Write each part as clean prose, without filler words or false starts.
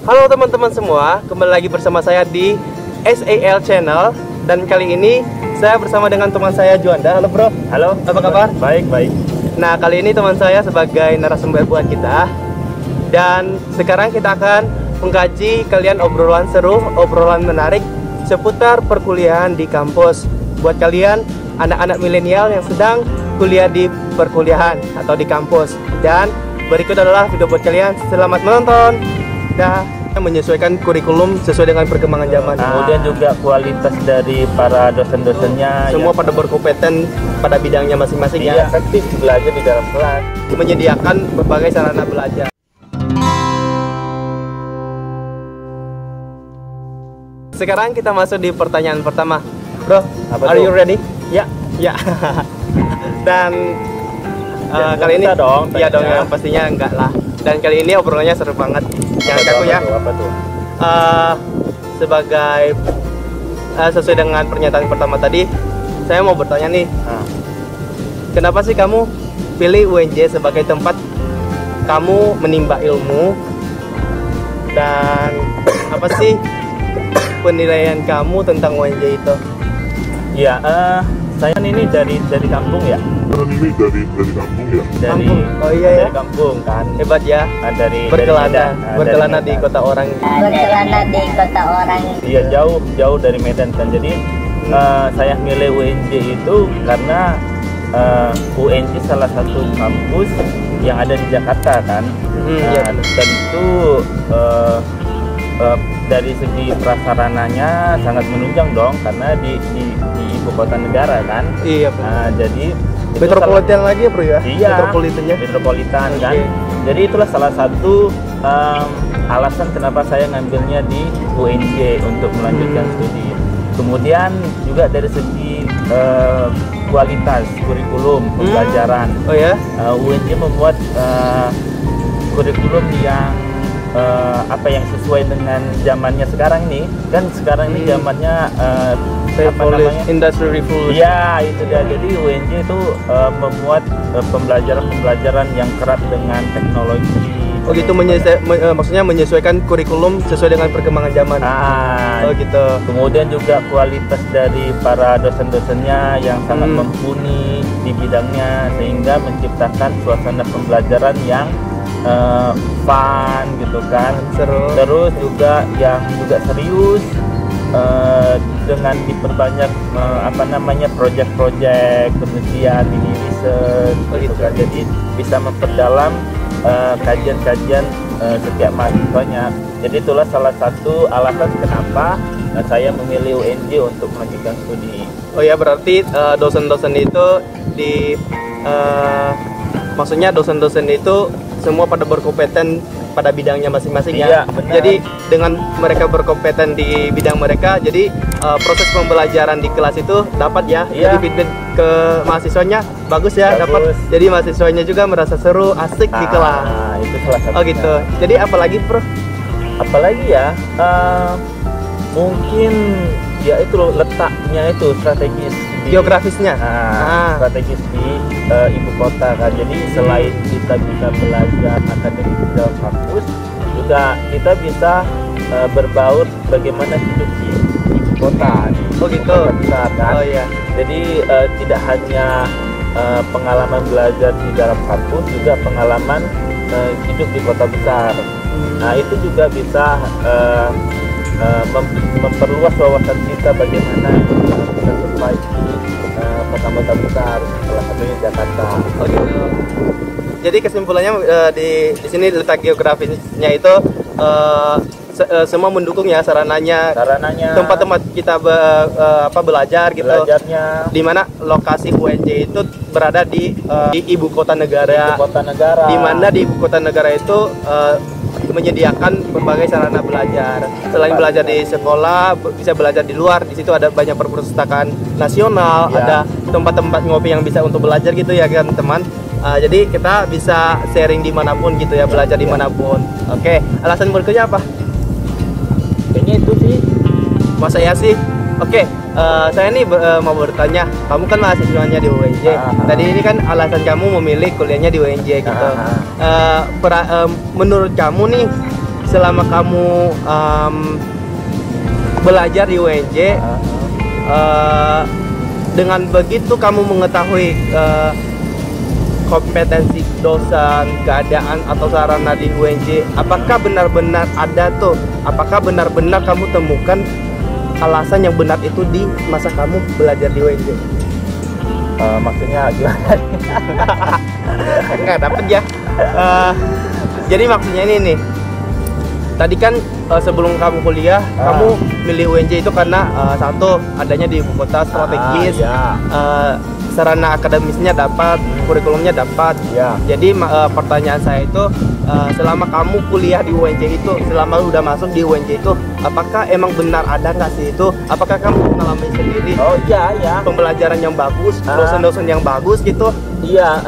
Halo teman-teman semua, kembali lagi bersama saya di SAL Channel. Dan kali ini saya bersama dengan teman saya Juanda. Halo bro. Halo, apa kabar? Baik, baik. Nah, kali ini teman saya sebagai narasumber buat kita. Dan sekarang kita akan mengkaji kalian obrolan seru, obrolan menarik seputar perkuliahan di kampus. Buat kalian anak-anak milenial yang sedang kuliah di perkuliahan atau di kampus. Dan berikut adalah video buat kalian. Selamat menonton. Menyesuaikan kurikulum sesuai dengan perkembangan zaman. Kemudian juga kualitas dari para dosen-dosennya semua pada berkompeten pada bidangnya masing-masing ya. Efektif belajar di dalam kelas. Menyediakan berbagai sarana belajar. Sekarang kita masuk di pertanyaan pertama. Bro, are you ready? Ya. Ya. Dan kali ini dong, iya dong ya, pastinya enggak lah. Dan kali ini obrolannya seru banget. Jangan kaku ya. Apa tuh? Sebagai sesuai dengan pernyataan pertama tadi, saya mau bertanya nih. Kenapa sih kamu pilih UNJ sebagai tempat kamu menimba ilmu? Dan apa sih penilaian kamu tentang UNJ itu? Ya, saya ini dari kampung ya. Dari Kampung. Oh iya ya. Dari kampung kan. Hebat ya. Berkelana di kota orang. Berkelana di kota orang. Iya, jauh dari Medan kan. Jadi saya milih UNJ itu karena UNJ salah satu kampus yang ada di Jakarta kan. Tentu dari segi prasarananya sangat menunjang dong karena di ibu kota negara kan. Iya. Jadi metropolitan lagi ya bro ya? Iya, metropolitan kan. Jadi itulah salah satu alasan kenapa saya ngambilnya di UNJ untuk melanjutkan studi. Kemudian juga dari segi kualitas kurikulum pembelajaran. Oh ya? UNJ membuat kurikulum yang yang sesuai dengan zamannya sekarang ini. Kan sekarang ini zamannya Industry Revolution. Ya, itu dia. Jadi UNJ itu membuat pembelajaran yang kerat dengan teknologi. Oh gitu, maksudnya menyesuaikan kurikulum sesuai dengan perkembangan zaman. Oh gitu. Kemudian juga kualitas dari para dosen-dosennya yang sangat mumpuni di bidangnya sehingga menciptakan suasana pembelajaran yang fun gitu kan. Seru. Terus juga yang juga serius. Dengan diperbanyak proyek-proyek penelitian, mini research gitu kan. Jadi bisa memperdalam kajian-kajian setiap mahasiswanya. Jadi itulah salah satu alasan kenapa saya memilih UNJ untuk melanjutkan studi. Oh ya, berarti dosen-dosen itu maksudnya dosen-dosen itu semua pada berkompeten pada bidangnya masing-masing ya. Benar. Jadi dengan mereka berkompeten di bidang mereka, jadi proses pembelajaran di kelas itu dapat ya. Jadi feedback ke mahasiswanya bagus ya, dapat. Jadi mahasiswanya juga merasa seru, asik di kelas. Itu salah satunya. Oh gitu. Jadi apalagi bro? Apalagi ya, mungkin ya itu letaknya itu strategis. Geografisnya. Strategis di ibu kota kan. Jadi selain kita bisa belajar akademik di dalam kampus, juga kita bisa berbaur bagaimana hidup di ibu kota. Oh gitu. Besar, kan? Oh iya. Jadi tidak hanya pengalaman belajar di dalam kampus, juga pengalaman hidup di kota besar. Nah itu juga bisa memperluas wawasan kita bagaimana kita survive di kota-kota besar, salah satunya Jakarta. Oh gitu. Jadi kesimpulannya di sini letak geografisnya itu semua mendukung ya sarananya, tempat-tempat kita belajar gitu. Belajarnya. Di mana lokasi UNJ itu berada di ibu kota negara. Di mana di ibu kota negara itu menyediakan berbagai sarana belajar. Selain belajar di sekolah, bisa belajar di luar. Di situ ada banyak perpustakaan nasional, ada tempat-tempat ngopi yang bisa untuk belajar gitu ya kan teman. Jadi kita bisa sharing dimanapun gitu ya, belajar dimanapun. Oke, alasan berikutnya apa? Kayaknya itu sih. Masa ya sih? Oke, saya nih mau bertanya, kamu kan mahasiswanya di UNJ. Tadi ini kan alasan kamu memilih kuliahnya di UNJ gitu. Menurut kamu nih, selama kamu belajar di UNJ, dengan begitu kamu mengetahui kompetensi dosen, keadaan atau sarana di UNJ, apakah benar-benar ada tuh? Apakah benar-benar kamu temukan alasan yang benar itu di masa kamu belajar di UNJ? Maksudnya gimana? Nggak dapet ya. Jadi maksudnya ini nih. Tadi kan sebelum kamu kuliah, kamu milih UNJ itu karena satu, adanya di ibu kota strategis, sarana akademisnya dapat, kurikulumnya dapat. Jadi pertanyaan saya itu, selama kamu kuliah di UNJ itu, selama udah masuk di UNJ itu, apakah emang benar ada nggak sih itu? Apakah kamu mengalami sendiri? Oh iya. Pembelajaran yang bagus, dosen-dosen yang bagus gitu? Iya.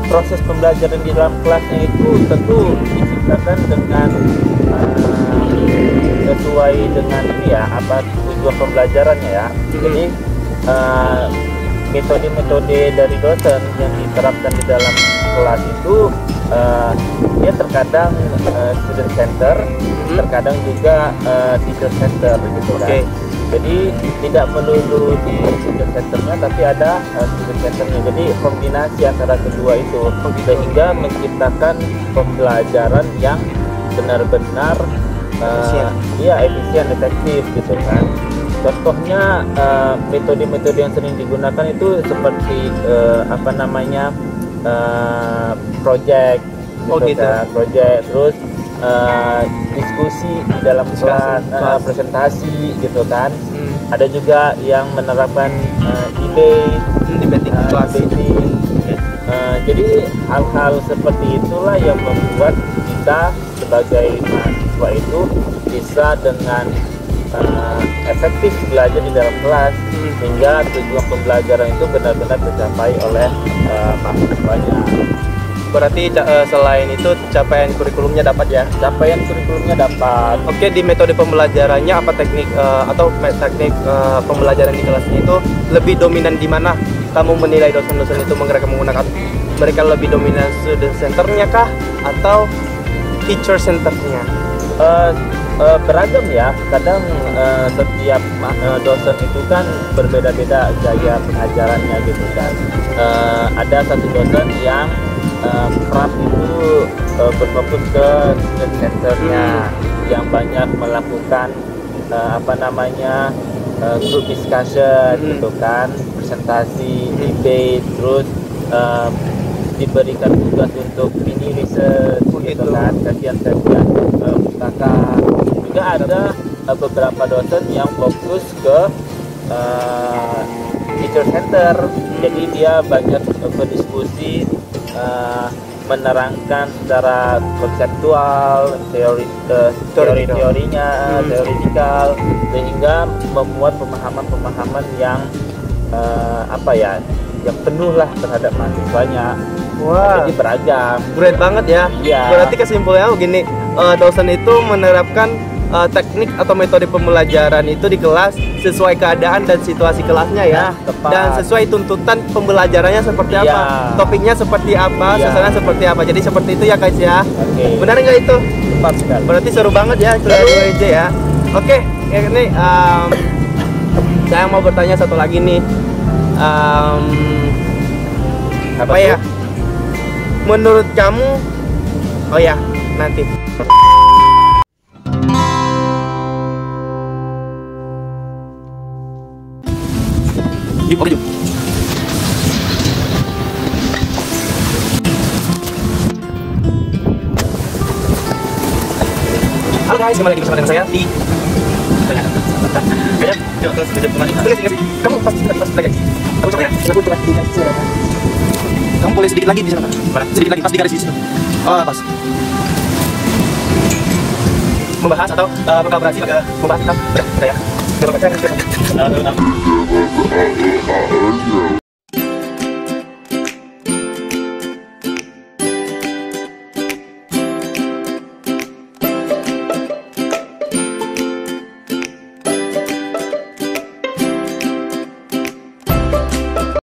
Proses pembelajaran di dalam kelasnya itu tentu diciptakan dengan sesuai dengan ini ya, apa tujuan pembelajarannya ya. Jadi metode-metode dari dosen yang diterapkan di dalam kelas itu dia terkadang student center, terkadang juga teacher center gitu kan. Jadi tidak melulu di student centernya, tapi ada student centernya. Jadi kombinasi antara kedua itu sehingga menciptakan pembelajaran yang benar-benar efisien, efektif gitu kan. Contohnya metode-metode yang sering digunakan itu seperti project, project, terus diskusi di dalam kelas, presentasi gitu kan. Ada juga yang menerapkan debating. Jadi hal-hal seperti itulah yang membuat kita sebagai mahasiswa itu bisa dengan efektif belajar di dalam kelas, sehingga tujuan pembelajaran itu benar-benar tercapai oleh mahasiswanya. Berarti selain itu capaian kurikulumnya dapat ya? Capaian kurikulumnya dapat. Oke, di metode pembelajarannya apa teknik teknik pembelajaran di kelasnya itu lebih dominan di mana? Kamu menilai dosen-dosen itu mereka menggunakan, mereka lebih dominan student centernya kah atau teacher centernya? Beragam ya. Kadang setiap dosen itu kan berbeda-beda gaya pengajarannya gitu kan. Ada satu dosen yang kerap itu berfokus ke student centernya, yang banyak melakukan group discussion gitu kan, presentasi, debate, terus diberikan tugas untuk mini research gitu kan, kajian-kajian pustaka. Juga ada beberapa dosen yang fokus ke teacher center, jadi dia banyak berdiskusi, menerangkan secara konseptual, teorinya, teoretikal, sehingga memuat pemahaman-pemahaman yang yang penuh lah terhadap mahasiswanya. Wah, jadi beragam. Great banget ya. Iya. Berarti kesimpulannya begini, dosen itu menerapkan teknik atau metode pembelajaran itu di kelas sesuai keadaan dan situasi kelasnya ya. Tepat. Dan sesuai tuntutan pembelajarannya seperti apa, topiknya seperti apa, suasana seperti apa. Jadi seperti itu ya guys ya. Benar nggak itu? Tepat sekali. Berarti seru banget ya kuliah di UNJ ya. Oke, ini saya mau bertanya satu lagi nih. Apa ya? Menurut kamu, nanti. Oke, halo guys, kembali lagi bersama dengan saya di kamu pasti lagi. Kamu boleh sedikit lagi di sana. Sedikit lagi pas di garis di situ. Oh, pas. Membahas atau berkolaborasi membahas tentang ya.